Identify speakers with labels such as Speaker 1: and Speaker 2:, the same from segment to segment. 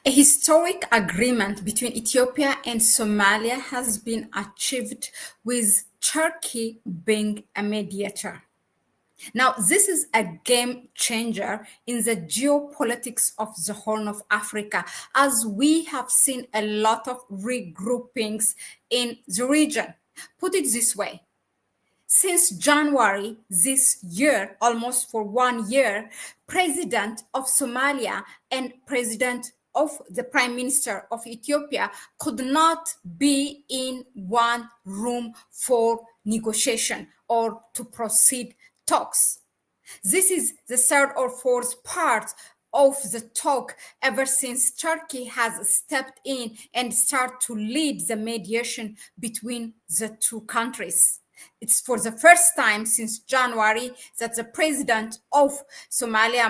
Speaker 1: A historic agreement between Ethiopia and Somalia has been achieved, with Turkey being a mediator. Now, this is a game changer in the geopolitics of the Horn of Africa, as we have seen a lot of regroupings in the region. Put it this way: since January this year, almost for 1 year, President of Somalia and President of the Prime Minister of Ethiopia could not be in one room for negotiation or to proceed talks. This is the third or fourth part of the talk ever since Turkey has stepped in and started to lead the mediation between the two countries. It's for the first time since January that the president of Somalia,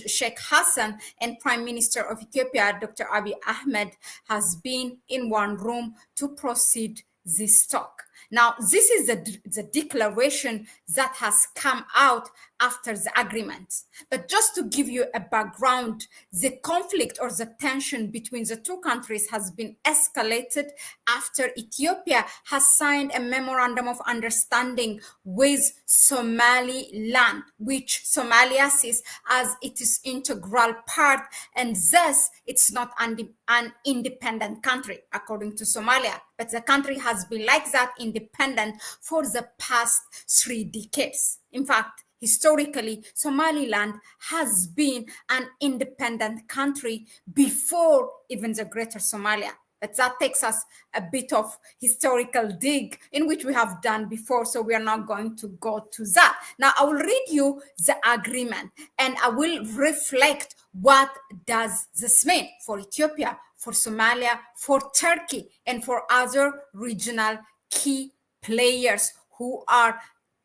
Speaker 1: Sheikh Hassan, and Prime Minister of Ethiopia, Dr. Abiy Ahmed, has been in one room to proceed this talk. Now, this is the declaration that has come out after the agreement. But just to give you a background, the conflict or the tension between the two countries has been escalated after Ethiopia has signed a memorandum of understanding with Somaliland, which Somalia sees as its integral part, and thus it's not an independent country, according to Somalia. But the country has been like that, independent, for the past 3 decades. In fact, historically, Somaliland has been an independent country before even the Greater Somalia. But that takes us a bit of historical dig in which we have done before, so we are not going to go to that. Now, I will read you the agreement and I will reflect what does this mean for Ethiopia, for Somalia, for Turkey, and for other regional key players who are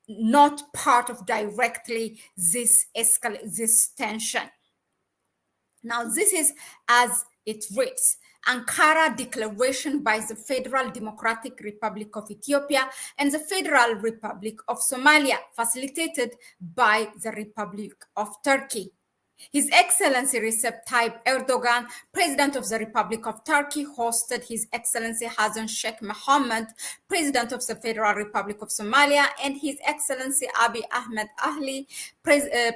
Speaker 1: not part of directly this tension. Now, this is as it reads: Ankara Declaration by the Federal Democratic Republic of Ethiopia and the Federal Republic of Somalia, facilitated by the Republic of Turkey. His Excellency Recep Tayyip Erdogan, President of the Republic of Turkey, hosted His Excellency Hassan Sheikh Mohammed, President of the Federal Republic of Somalia, and His Excellency Abiy Ahmed Ali,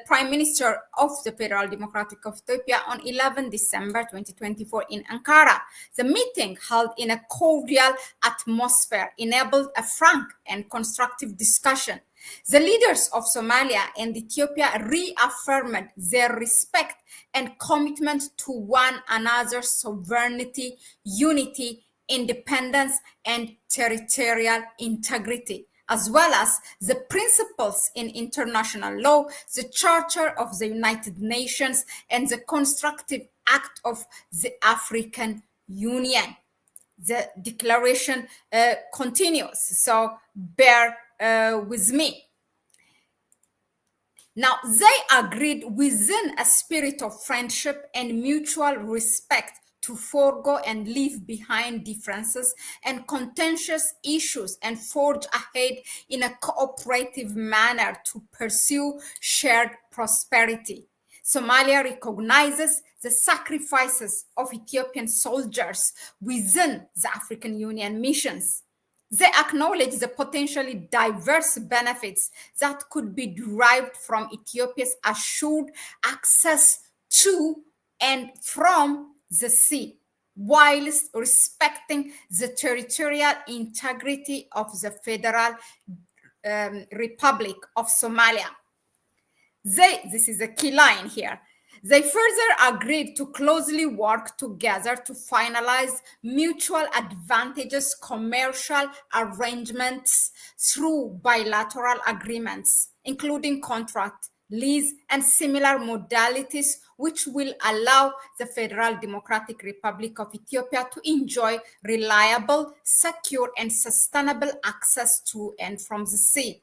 Speaker 1: Prime Minister of the Federal Democratic of Ethiopia, on 11 December 2024 in Ankara. The meeting, held in a cordial atmosphere, enabled a frank and constructive discussion. The leaders of Somalia and Ethiopia reaffirmed their respect and commitment to one another's sovereignty, unity, independence, and territorial integrity, as well as the principles in international law, the Charter of the United Nations, and the Constructive Act of the African Union. The declaration continues, so bear with me. Now, they agreed within a spirit of friendship and mutual respect to forego and leave behind differences and contentious issues and forge ahead in a cooperative manner to pursue shared prosperity. Somalia recognizes the sacrifices of Ethiopian soldiers within the African Union missions. They acknowledge the potentially diverse benefits that could be derived from Ethiopia's assured access to and from the sea, whilst respecting the territorial integrity of the Federal Republic of Somalia. This is a key line here. They further agreed to closely work together to finalize mutual advantageous commercial arrangements through bilateral agreements, including contract, lease, and similar modalities, which will allow the Federal Democratic Republic of Ethiopia to enjoy reliable, secure, and sustainable access to and from the sea,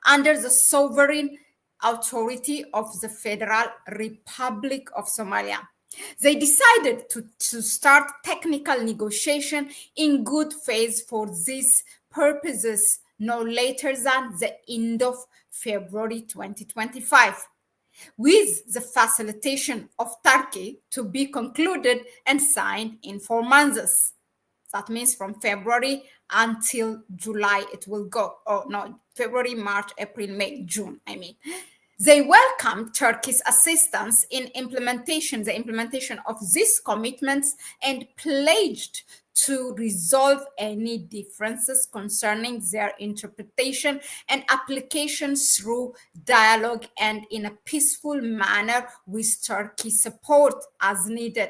Speaker 1: under the sovereign authority of the Federal Republic of Somalia. They decided to start technical negotiation in good faith for these purposes no later than the end of February 2025. with the facilitation of Turkey to be concluded and signed in 4 months. That means from February until July it will go. Oh, no, February, March, April, May, June, I mean. They welcomed Turkey's assistance in the implementation of these commitments, and pledged to resolve any differences concerning their interpretation and application through dialogue and in a peaceful manner, with Turkey's support as needed.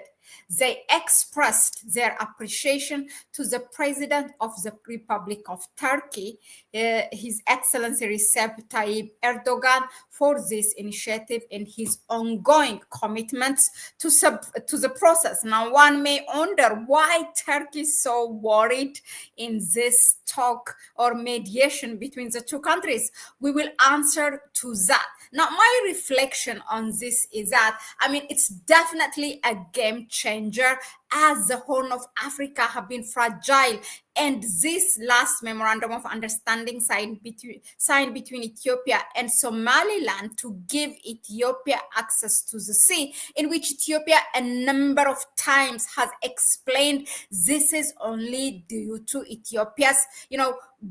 Speaker 1: They expressed their appreciation to the President of the Republic of Turkey, His Excellency Recep Tayyip Erdogan, for this initiative and his ongoing commitments to the process. Now, one may wonder why Turkey is so worried in this talk or mediation between the two countries. We will answer to that. Now, my reflection on this is that, I mean, it's definitely a game changer, as the Horn of Africa have been fragile. And this last memorandum of understanding signed between Ethiopia and Somaliland to give Ethiopia access to the sea, in which Ethiopia a number of times has explained this is only due to Ethiopia's,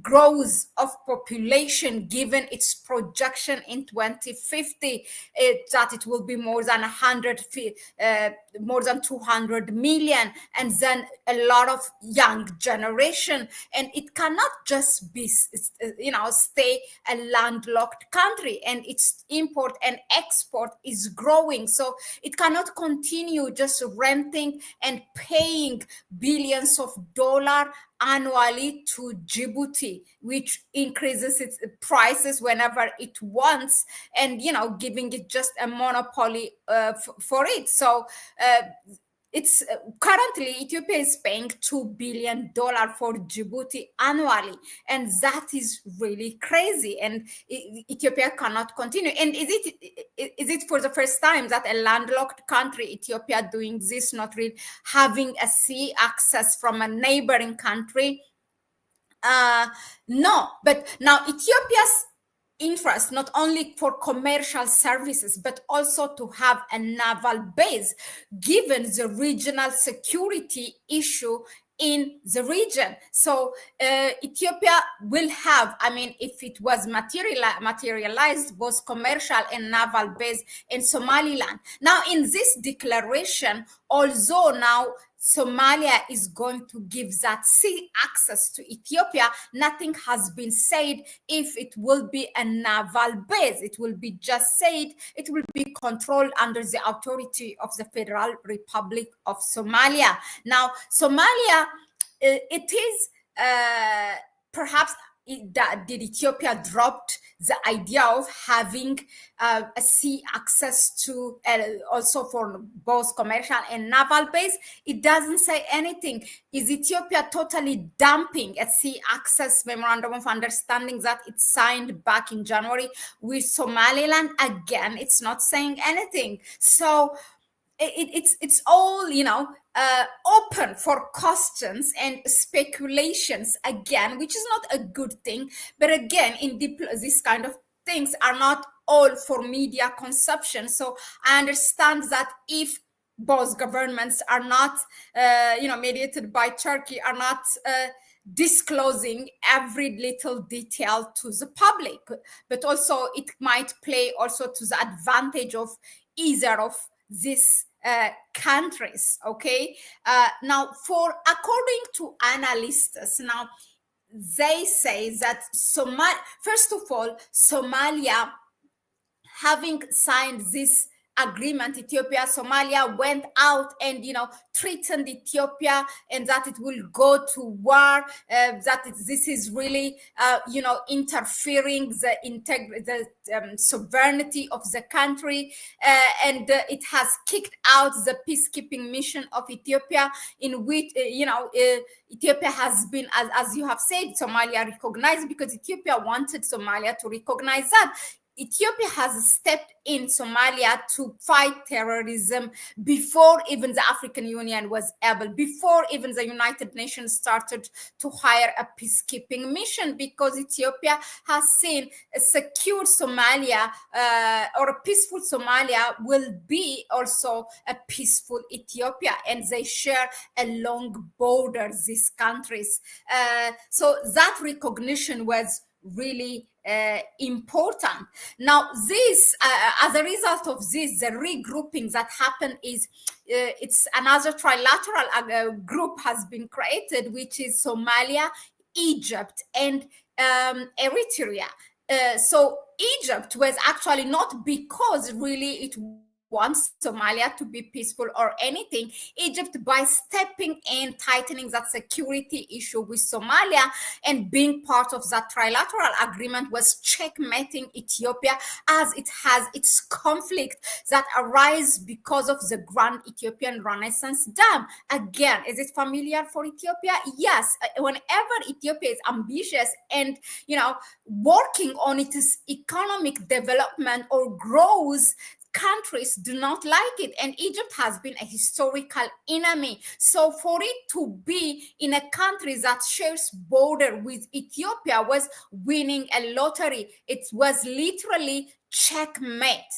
Speaker 1: growth of population, given its projection in 2050, that it will be more than 200 million, and then a lot of young generation, and it cannot just be stay a landlocked country, and its import and export is growing, so it cannot continue just renting and paying billions of dollars annually to Djibouti, which increases its prices whenever it wants, and giving it just a monopoly for it. So it's currently Ethiopia is paying $2 billion for Djibouti annually, and that is really crazy. And Ethiopia cannot continue. And is it for the first time that a landlocked country, Ethiopia, doing this, not really having a sea access from a neighboring country? No, but now Ethiopia's interest, not only for commercial services, but also to have a naval base, given the regional security issue in the region. So Ethiopia will have, I mean, if it was materialized, both commercial and naval base in Somaliland. Now, in this declaration, although now Somalia is going to give that sea access to Ethiopia, nothing has been said if it will be a naval base. It will be just said it will be controlled under the authority of the Federal Republic of Somalia. Now, Somalia, it is perhaps did Ethiopia dropped the idea of having a sea access to also for both commercial and naval base? It doesn't say anything. Is Ethiopia totally dumping a sea access memorandum of understanding that it signed back in January with Somaliland? Again, it's not saying anything. So it's all open for questions and speculations again, which is not a good thing. But again, in this kind of things are not all for media consumption. So I understand that if both governments are not mediated by Turkey, are not disclosing every little detail to the public, but also it might play also to the advantage of either of these countries. Okay, now according to analysts, now they say that first of all, Somalia, having signed this agreement, Ethiopia-Somalia went out and threatened Ethiopia, and that it will go to war, this is really interfering the sovereignty of the country, and it has kicked out the peacekeeping mission of Ethiopia, in which Ethiopia has been, as you have said, Somalia recognized, because Ethiopia wanted Somalia to recognize that. Ethiopia has stepped in Somalia to fight terrorism before even the African Union was able, before even the United Nations started to hire a peacekeeping mission, because Ethiopia has seen a secure Somalia or a peaceful Somalia will be also a peaceful Ethiopia, and they share a long border, these countries. So that recognition was really important. Now, this, as a result of this, the regrouping that happened is it's another trilateral group has been created, which is Somalia, Egypt, and Eritrea. So Egypt was actually not because really it wants Somalia to be peaceful or anything. Egypt, by stepping in, tightening that security issue with Somalia and being part of that trilateral agreement, was checkmating Ethiopia, as it has its conflict that arise because of the Grand Ethiopian Renaissance Dam. Again, is it familiar for Ethiopia? Yes. Whenever Ethiopia is ambitious and, working on its economic development or growth, countries do not like it, and Egypt has been a historical enemy. So for it to be in a country that shares border with Ethiopia was winning a lottery. It was literally checkmate.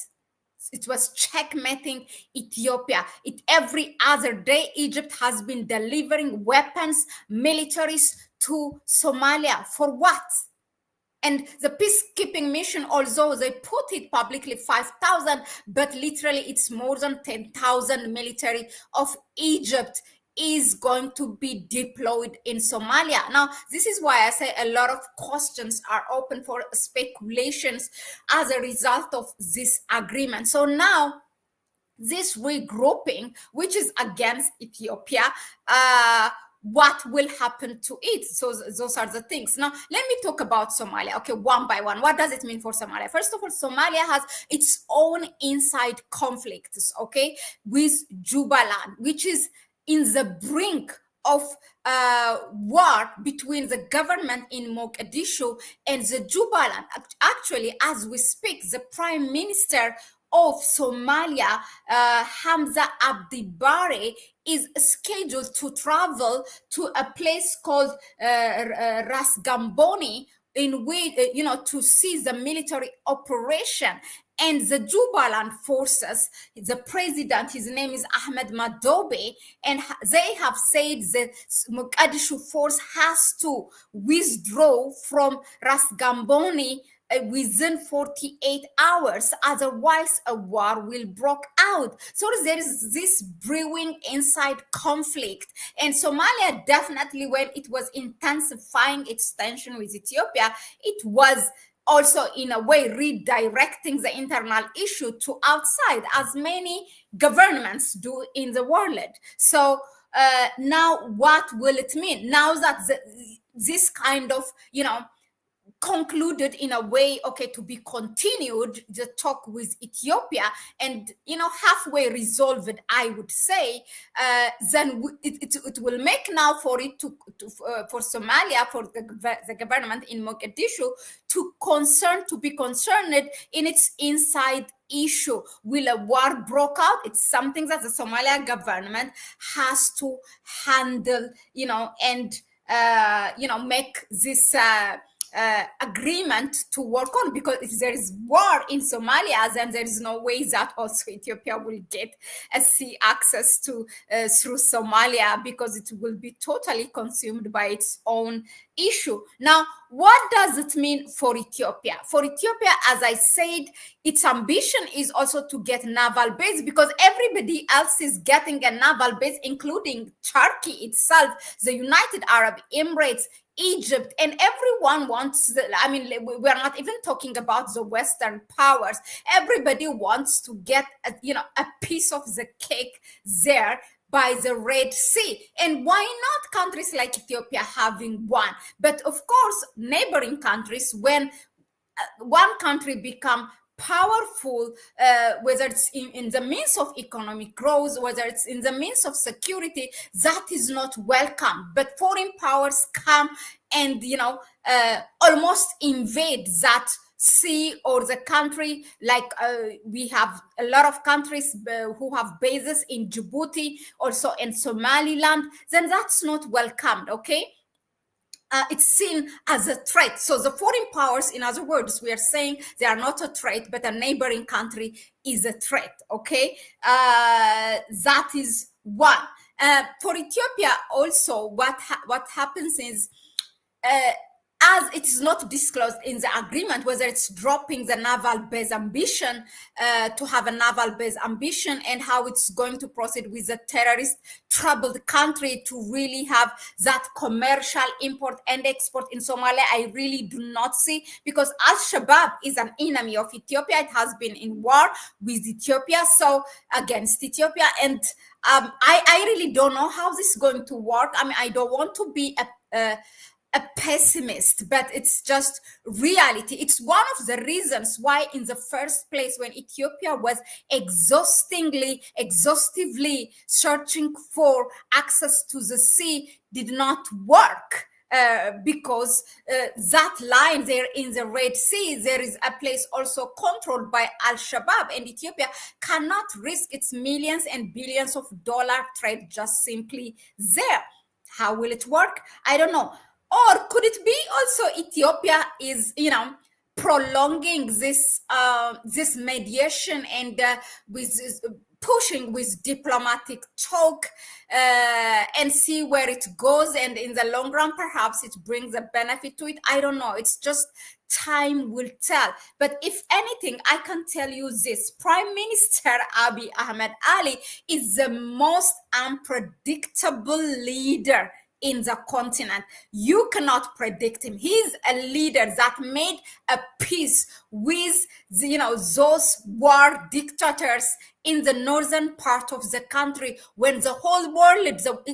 Speaker 1: It was checkmating Ethiopia. Every other day, Egypt has been delivering weapons, militaries to Somalia. For what? And the peacekeeping mission, although they put it publicly 5,000, but literally it's more than 10,000 military of Egypt is going to be deployed in Somalia. Now, this is why I say a lot of questions are open for speculations as a result of this agreement. So now, this regrouping, which is against Ethiopia, what will happen to it? So those are the things. Now, let me talk about Somalia. Okay, one by one. What does it mean for Somalia? First of all, Somalia has its own inside conflicts, okay, with Jubaland, which is in the brink of war between the government in Mogadishu and the Jubaland. Actually, as we speak, the prime minister of Somalia, Hamza Abdi Bare, is scheduled to travel to a place called Ras Gamboni, in which, to see the military operation. And the Jubaland forces, the president, his name is Ahmed Madobe, and they have said the Mogadishu force has to withdraw from Ras Gamboni within 48 hours, otherwise a war will break out. So there is this brewing inside conflict, and Somalia definitely, when it was intensifying its tension with Ethiopia, it was also in a way redirecting the internal issue to outside, as many governments do in the world. So now what will it mean now that this kind of, concluded in a way, okay, to be continued, the talk with Ethiopia, and halfway resolved, I would say, then it will make now for it for Somalia, for the government in Mogadishu to be concerned in its inside issue. Will a war break out? It's something that the Somalia government has to handle, and make this agreement to work on, because if there is war in Somalia, then there is no way that also Ethiopia will get a sea access to through Somalia, because it will be totally consumed by its own issue. Now, what does it mean for Ethiopia? For Ethiopia, as I said, its ambition is also to get naval base, because everybody else is getting a naval base, including Turkey itself, the United Arab Emirates, Egypt, and everyone wants, we're not even talking about the Western powers. Everybody wants to get a piece of the cake there by the Red Sea. And why not countries like Ethiopia having one? But of course, neighboring countries, when one country become powerful, whether it's in the means of economic growth, whether it's in the means of security, that is not welcome. But foreign powers come and almost invade that sea, or the country, like we have a lot of countries who have bases in Djibouti, also in Somaliland, then that's not welcomed, okay? It's seen as a threat. So the foreign powers, in other words, we are saying they are not a threat, but a neighboring country is a threat. Okay, that is one. For Ethiopia, also, what happens is, as it is not disclosed in the agreement whether it's dropping the naval base ambition, to have a naval base ambition, and how it's going to proceed with the terrorist troubled country to really have that commercial import and export in Somalia, I really do not see, because Al-Shabaab is an enemy of Ethiopia. It has been in war with Ethiopia, so against Ethiopia, and I really don't know how this is going to work. I mean, I don't want to be a pessimist, but it's just reality. It's one of the reasons why, in the first place, when Ethiopia was exhaustively searching for access to the sea, did not work. Because that line there in the Red Sea, there is a place also controlled by Al-Shabaab, and Ethiopia cannot risk its millions and billions of dollar trade just simply there. How will it work? I don't know. Or could it be also Ethiopia is, prolonging this mediation, and with pushing with diplomatic talk, and see where it goes, and in the long run perhaps it brings a benefit to it. I don't know. It's just time will tell. But if anything, I can tell you this: Prime Minister Abiy Ahmed Ali is the most unpredictable leader in the continent. You cannot predict him. He's a leader that made a peace with those war dictators in the northern part of the country, when the whole world,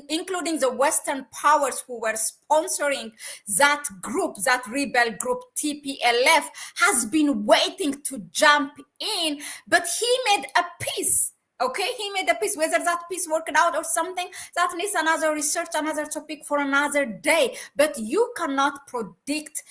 Speaker 1: including the Western powers who were sponsoring that group, that rebel group TPLF, has been waiting to jump in, but he made a peace. Okay, he made a peace. Whether that peace worked out or something, that needs another research, another topic for another day. But you cannot predict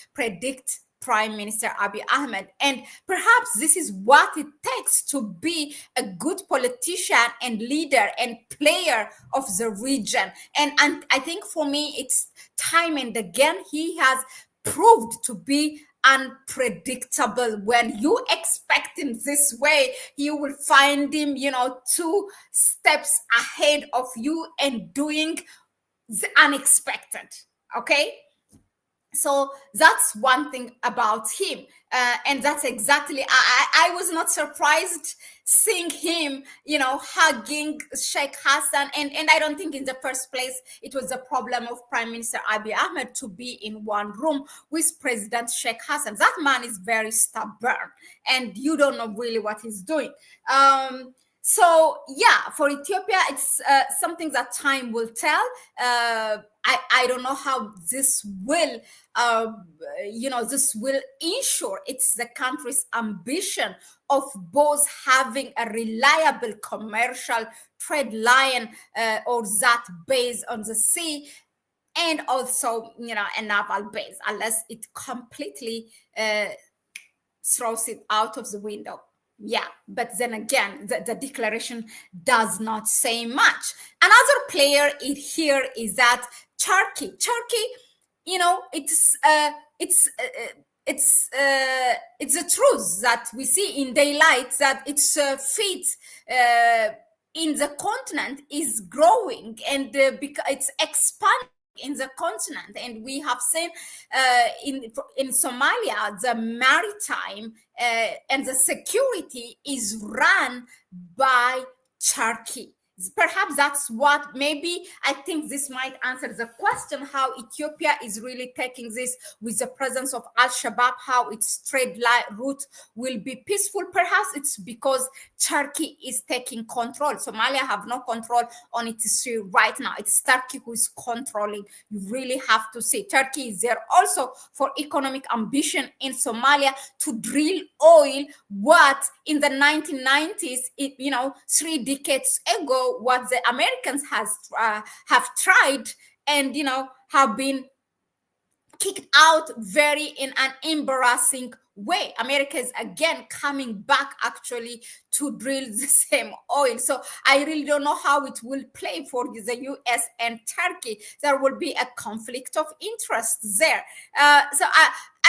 Speaker 1: Prime Minister Abiy Ahmed. And perhaps this is what it takes to be a good politician and leader and player of the region. And I think for me, it's time and again, he has proved to be unpredictable. When you expect him this way, you will find him, 2 steps ahead of you and doing the unexpected. Okay, so that's one thing about him, and that's exactly, I was not surprised seeing him hugging Sheikh Hassan, and I don't think in the first place it was a problem of Prime Minister Abiy Ahmed to be in one room with President Sheikh Hassan. That man is very stubborn, and you don't know really what he's doing. So yeah, for Ethiopia, it's something that time will tell. I don't know how this will, this will ensure it's the country's ambition of both having a reliable commercial trade line, or that base on the sea, and also, a naval base, unless it completely throws it out of the window. Yeah, but then again, the declaration does not say much. Another player here is that Turkey, it's the truth that we see in daylight, that its feet in the continent is growing, and it's expanding in the continent. And we have seen in Somalia, the maritime and the security is run by Turkey. Perhaps that's what, maybe I think this might answer the question how Ethiopia is really taking this with the presence of Al-Shabaab, how its trade route will be peaceful. Perhaps it's because Turkey is taking control. Somalia have no control on its sea right now. It's Turkey who is controlling. You really have to see. Turkey is there also for economic ambition in Somalia, to drill oil, what in the 1990s, 3 decades ago, what the Americans have tried, and have been kicked out very in an embarrassing way. America is again coming back actually to drill the same oil. So I really don't know how it will play for the US and Turkey. There will be a conflict of interest there.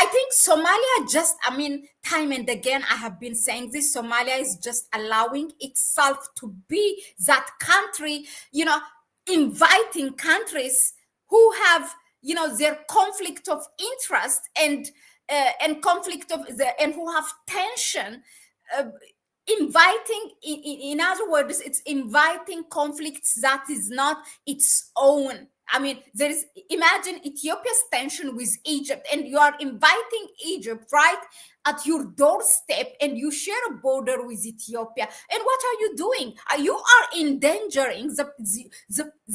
Speaker 1: I think Somalia just, I mean, time and again, I have been saying this, Somalia is just allowing itself to be that country, inviting countries who have, their conflict of interest and conflict of and who have tension, uh, inviting, in other words, it's inviting conflicts that is not its own. I mean, there is, imagine Ethiopia's tension with Egypt, and you are inviting Egypt right at your doorstep, and you share a border with Ethiopia. And what are you doing? You are endangering the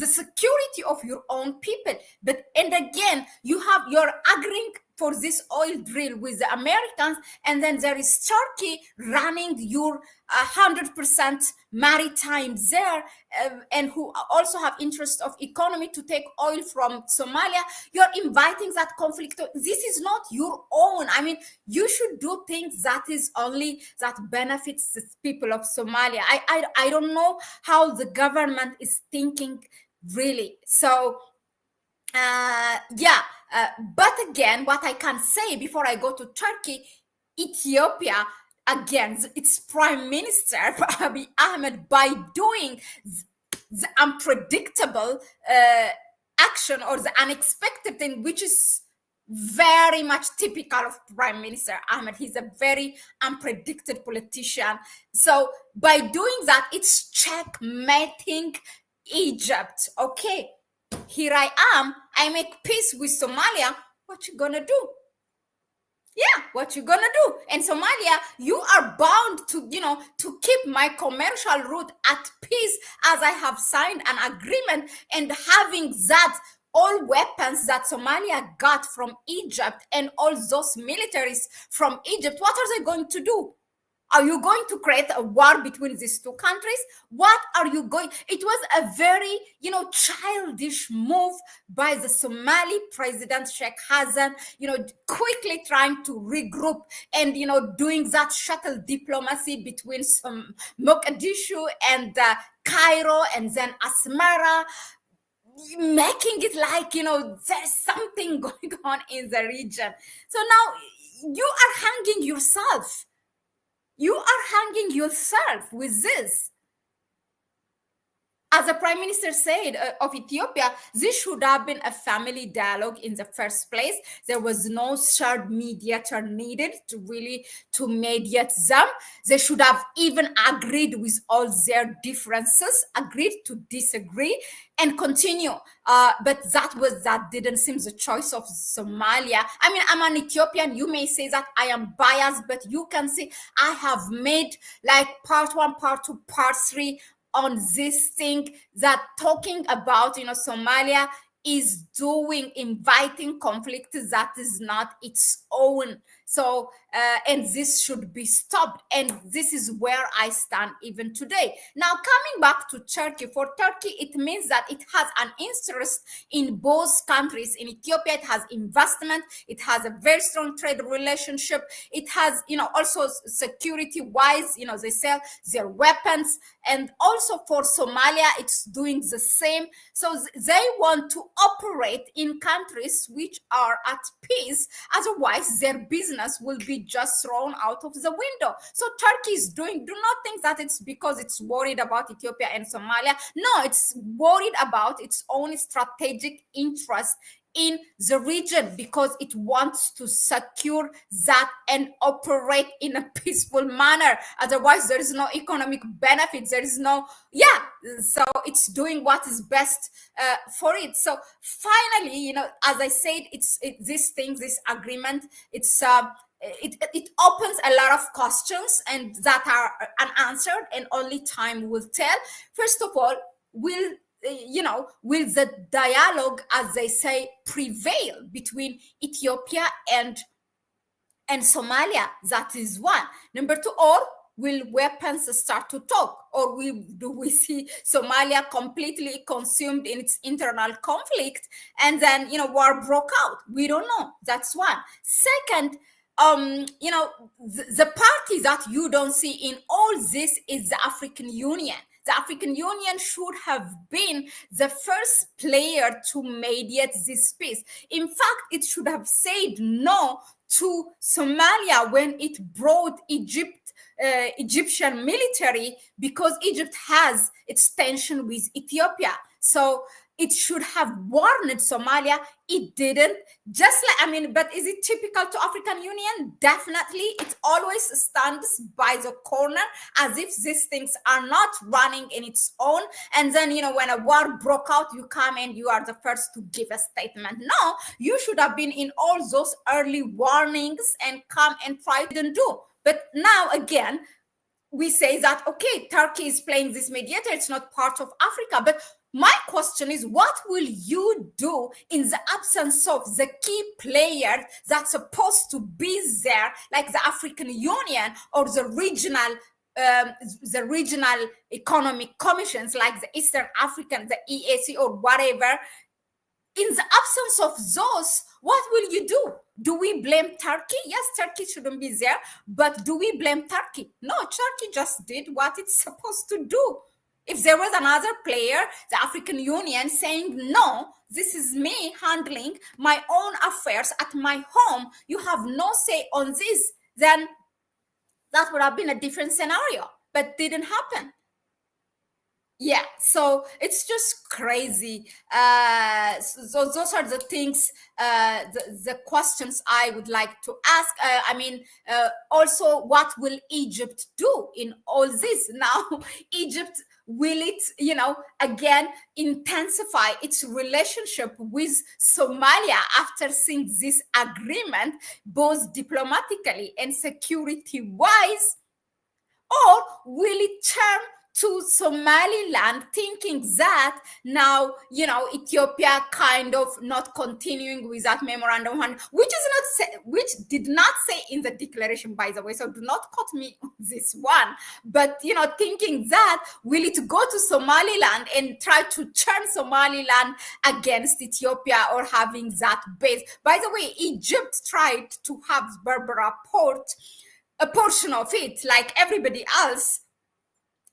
Speaker 1: security of your own people. But, and again, you're agreeing for this oil drill with the Americans, and then there is Turkey running your 100% maritime there, and who also have interest of economy to take oil from Somalia. You're inviting that conflict. This is not your own. I mean, you should do things that is only that benefits the people of Somalia. I don't know how the government is thinking really. So but again, what I can say before I go to Turkey, Ethiopia, again, its prime minister, Abiy Ahmed, by doing the unpredictable action or the unexpected thing, which is very much typical of Prime Minister Ahmed. He's a very unpredictable politician. So by doing that, it's checkmating Egypt. Okay, here I am. I make peace with Somalia. What you gonna do? Yeah, what you gonna do? And Somalia, you are bound to, to keep my commercial route at peace, as I have signed an agreement, and having that all weapons that Somalia got from Egypt and all those militaries from Egypt, what are they going to do? Are you going to create a war between these two countries? What are you going? It was a very, childish move by the Somali president, Sheikh Hassan, quickly trying to regroup and, doing that shuttle diplomacy between some Mogadishu and Cairo and then Asmara, making it like, there's something going on in the region. So now you are hanging yourself. You are hanging yourself with this. As the Prime Minister said of Ethiopia, this should have been a family dialogue in the first place. There was no third mediator needed to mediate them. They should have even agreed with all their differences, agreed to disagree, and continue. But that didn't seem the choice of Somalia. I mean, I'm an Ethiopian. You may say that I am biased, but you can see I have made like part 1, part 2, part 3 on this thing, that talking about, Somalia is inviting conflict that is not its own. So, and this should be stopped. And this is where I stand even today. Now, coming back to Turkey, for Turkey, it means that it has an interest in both countries. In Ethiopia, it has investment. It has a very strong trade relationship. It has, also security-wise, they sell their weapons. And also for Somalia, it's doing the same. So they want to operate in countries which are at peace. Otherwise, their business will be just thrown out of the window. So Turkey is do not think that it's because it's worried about Ethiopia and Somalia. No, it's worried about its own strategic interest in the region, because it wants to secure that and operate in a peaceful manner. Otherwise, there is no economic benefit. There is no, so it's doing what is best for it. So finally, as I said, this agreement, it opens a lot of questions and that are unanswered, and only time will tell. First of all, will the dialogue, as they say, prevail between Ethiopia and Somalia? That is one. Number two, or will weapons start to talk, or do we see Somalia completely consumed in its internal conflict, and then war broke out? We don't know. That's one. Second, the party that you don't see in all this is the African Union. The African Union should have been the first player to mediate this peace. In fact, it should have said no to Somalia when it brought Egyptian military, because Egypt has its tension with Ethiopia. So it should have warned Somalia. It didn't. But is it typical to African Union? Definitely. It always stands by the corner as if these things are not running in its own. And then, when a war broke out, you come and you are the first to give a statement. No, you should have been in all those early warnings and come and try to do. But now again, we say that, okay, Turkey is playing this mediator. It's not part of Africa. But my question is, what will you do in the absence of the key players that's supposed to be there, like the African Union or the regional economic commissions, like the Eastern African, the EAC or whatever? In the absence of those, what will you do? Do we blame Turkey? Yes, Turkey shouldn't be there, but do we blame Turkey? No, Turkey just did what it's supposed to do. If there was another player, the African Union, saying, no, this is me handling my own affairs at my home, you have no say on this, then that would have been a different scenario, but didn't happen. Yeah, so it's just crazy. So those are the things, the questions I would like to ask. Also, what will Egypt do in all this? Now, Egypt, will it, again, intensify its relationship with Somalia after seeing this agreement, both diplomatically and security-wise? Or will it turn to Somaliland, thinking that now, Ethiopia kind of not continuing with that memorandum, which did not say in the declaration, by the way, so do not quote me on this one, but, thinking that, will it go to Somaliland and try to turn Somaliland against Ethiopia or having that base? By the way, Egypt tried to have Berbera Port, a portion of it, like everybody else,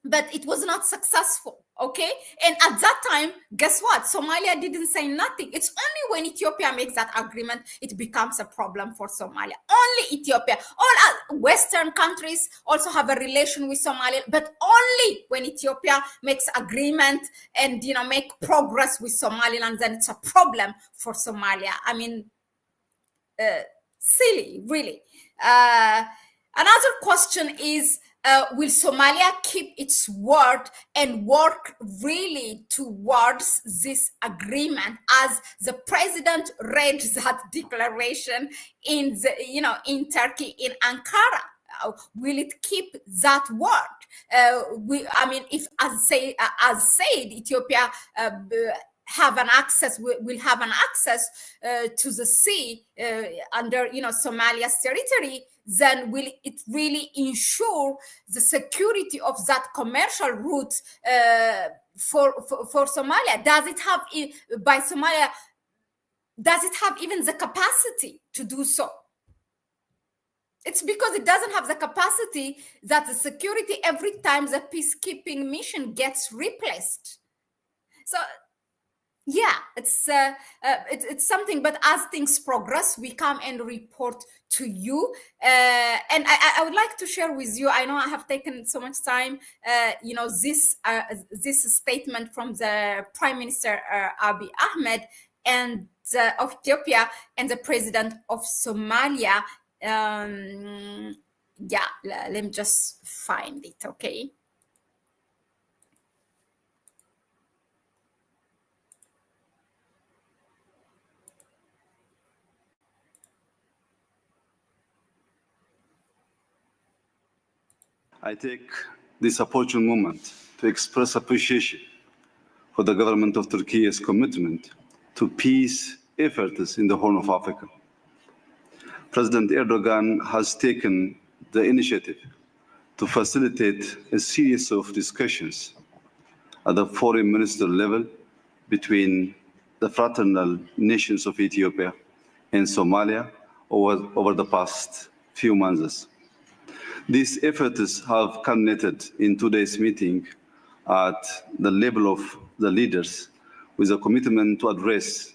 Speaker 1: but it was not successful, okay? And at that time, guess what? Somalia didn't say nothing. It's only when Ethiopia makes that agreement, it becomes a problem for Somalia. Only Ethiopia. All Western countries also have a relation with Somalia, but only when Ethiopia makes agreement and, make progress with Somaliland, then it's a problem for Somalia. Silly, really. Another question is, will Somalia keep its word and work really towards this agreement, as the president read that declaration in in Turkey, in Ankara? Will it keep that word? If as said, Ethiopia have an access, will have an access to the sea under Somalia's territory, then will it really ensure the security of that commercial route for Somalia? Does it have, by Somalia, does it have even the capacity to do so? It's because it doesn't have the capacity that the security, every time the peacekeeping mission gets replaced. So yeah, it's something, but as things progress, we come and report to you. And I would like to share with you, I know I have taken so much time, this statement from the Prime Minister Abiy Ahmed and of Ethiopia and the President of Somalia. Let me just find it, okay?
Speaker 2: I take this opportune moment to express appreciation for the government of Turkey's commitment to peace efforts in the Horn of Africa. President Erdogan has taken the initiative to facilitate a series of discussions at the foreign minister level between the fraternal nations of Ethiopia and Somalia over the past few months. These efforts have culminated in today's meeting at the level of the leaders with a commitment to address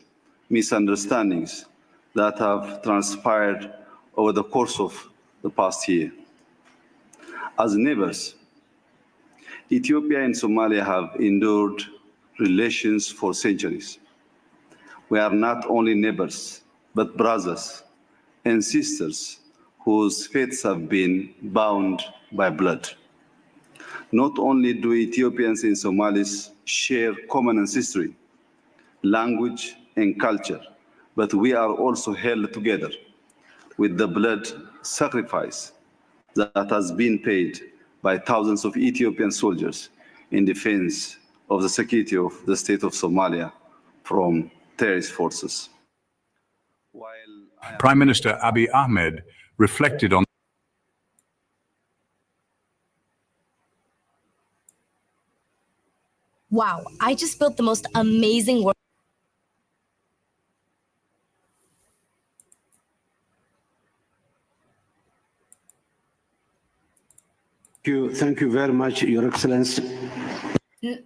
Speaker 2: misunderstandings that have transpired over the course of the past year. As neighbors, Ethiopia and Somalia have endured relations for centuries. We are not only neighbors, but brothers and sisters whose fates have been bound by blood. Not only do Ethiopians and Somalis share common ancestry, language, and culture, but we are also held together with the blood sacrifice that has been paid by thousands of Ethiopian soldiers in defense of the security of the state of Somalia from terrorist forces.
Speaker 3: Prime Minister Abiy Ahmed reflected on
Speaker 4: Wow, I just built the most amazing work.
Speaker 5: Thank you very much, Your Excellency.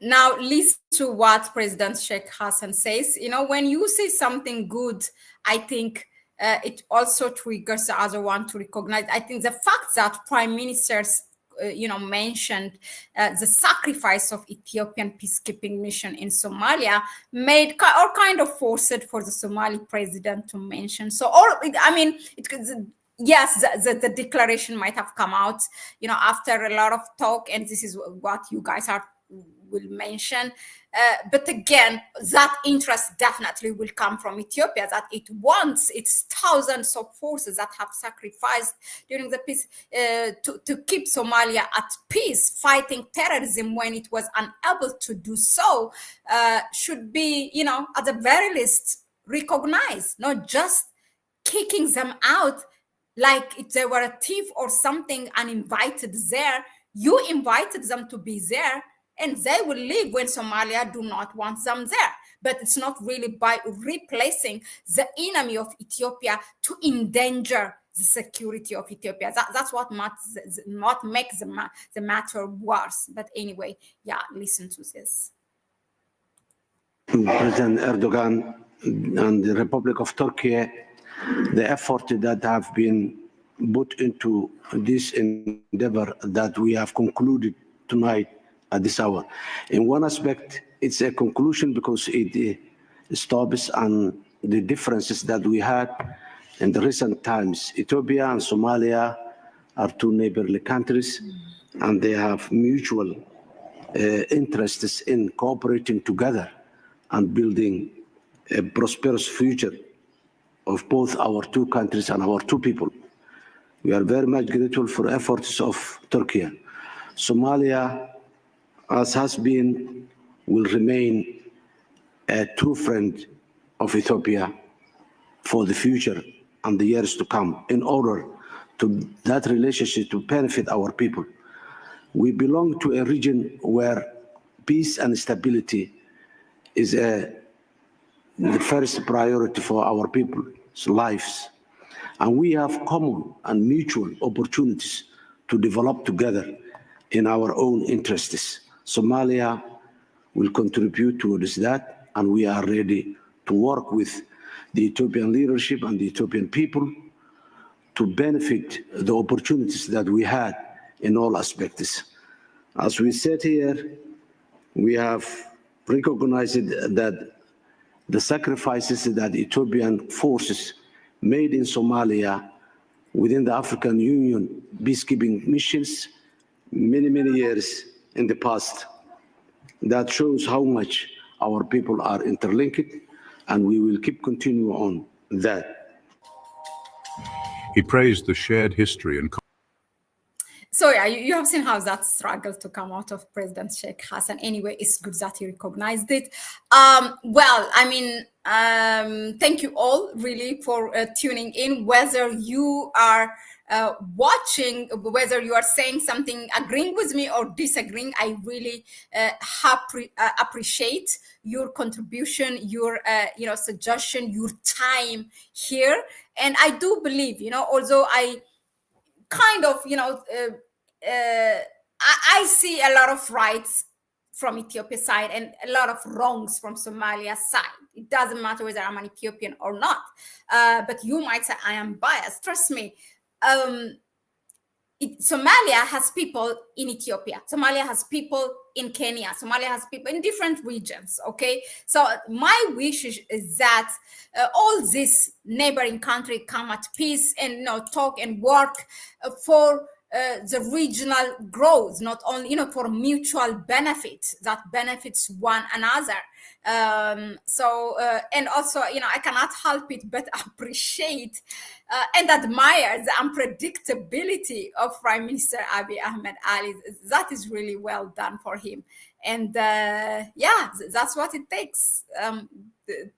Speaker 1: Now, listen to what President Sheikh Hassan says. You know, when you say something good, I think it also triggers the other one to recognize. I think the fact that prime ministers, mentioned the sacrifice of Ethiopian peacekeeping mission in Somalia made or kind of forced for the Somali president to mention. So, yes, the declaration might have come out, after a lot of talk, and this is what you guys will mention. But again, that interest definitely will come from Ethiopia, that it wants its thousands of forces that have sacrificed during the peace to keep Somalia at peace, fighting terrorism when it was unable to do so, should be, at the very least, recognized, not just kicking them out like if they were a thief or something uninvited there. You invited them to be there, and they will leave when Somalia do not want them there. But it's not really by replacing the enemy of Ethiopia to endanger the security of Ethiopia. That's what makes the matter worse. But anyway, listen to this.
Speaker 5: President Erdogan and the Republic of Turkey, the effort that have been put into this endeavor that we have concluded tonight at this hour. In one aspect, it's a conclusion because it stops on the differences that we had in the recent times. Ethiopia and Somalia are two neighborly countries, and they have mutual interests in cooperating together and building a prosperous future of both our two countries and our two people. We are very much grateful for efforts of Turkey. Somalia, as has been, will remain a true friend of Ethiopia for the future and the years to come, in order to that relationship to benefit our people. We belong to a region where peace and stability is the first priority for our people's lives. And we have common and mutual opportunities to develop together in our own interests. Somalia will contribute towards that, and we are ready to work with the Ethiopian leadership and the Ethiopian people to benefit the opportunities that we had in all aspects. As we said here, we have recognized that the sacrifices that Ethiopian forces made in Somalia within the African Union peacekeeping missions many years in the past. That shows how much our people are interlinked, and we will keep continuing on that.
Speaker 3: He praised the shared history and
Speaker 1: so you have seen how that struggle to come out of President Sheikh Hassan. Anyway, it's good that he recognized it. Thank you all really for tuning in, whether you are watching, whether you are saying something, agreeing with me or disagreeing. I really appreciate your contribution, your suggestion, your time here. And I do believe, although I kind of, I see a lot of rights from Ethiopia side and a lot of wrongs from Somalia side. It doesn't matter whether I'm an Ethiopian or not. But you might say I am biased. Trust me. Somalia has people in Ethiopia. Somalia has people in Kenya. Somalia has people in different regions. Okay, so my wish is that all these neighboring countries come at peace and talk and work for the regional growth, not only for mutual benefit that benefits one another. And also, I cannot help it but appreciate and admire the unpredictability of Prime Minister Abiy Ahmed Ali. That is really well done for him. And that's what it takes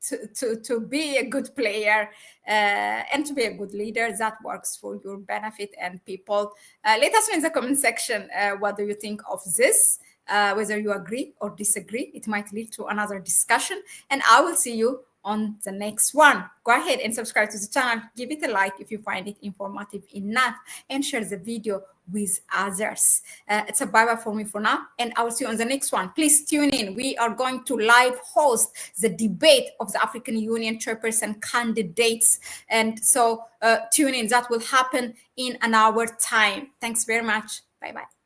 Speaker 1: to be a good player and to be a good leader that works for your benefit and people. Let us know in the comment section what do you think of this, whether you agree or disagree. It might lead to another discussion, and I will see you on the next one. Go ahead and subscribe to the channel, give it a like if you find it informative enough, and share the video with others. It's a bye-bye for me for now, and I will see you on the next one. Please tune in. We are going to live host the debate of the African Union chairperson candidates, and so tune in. That will happen in an hour time. Thanks very much. Bye-bye.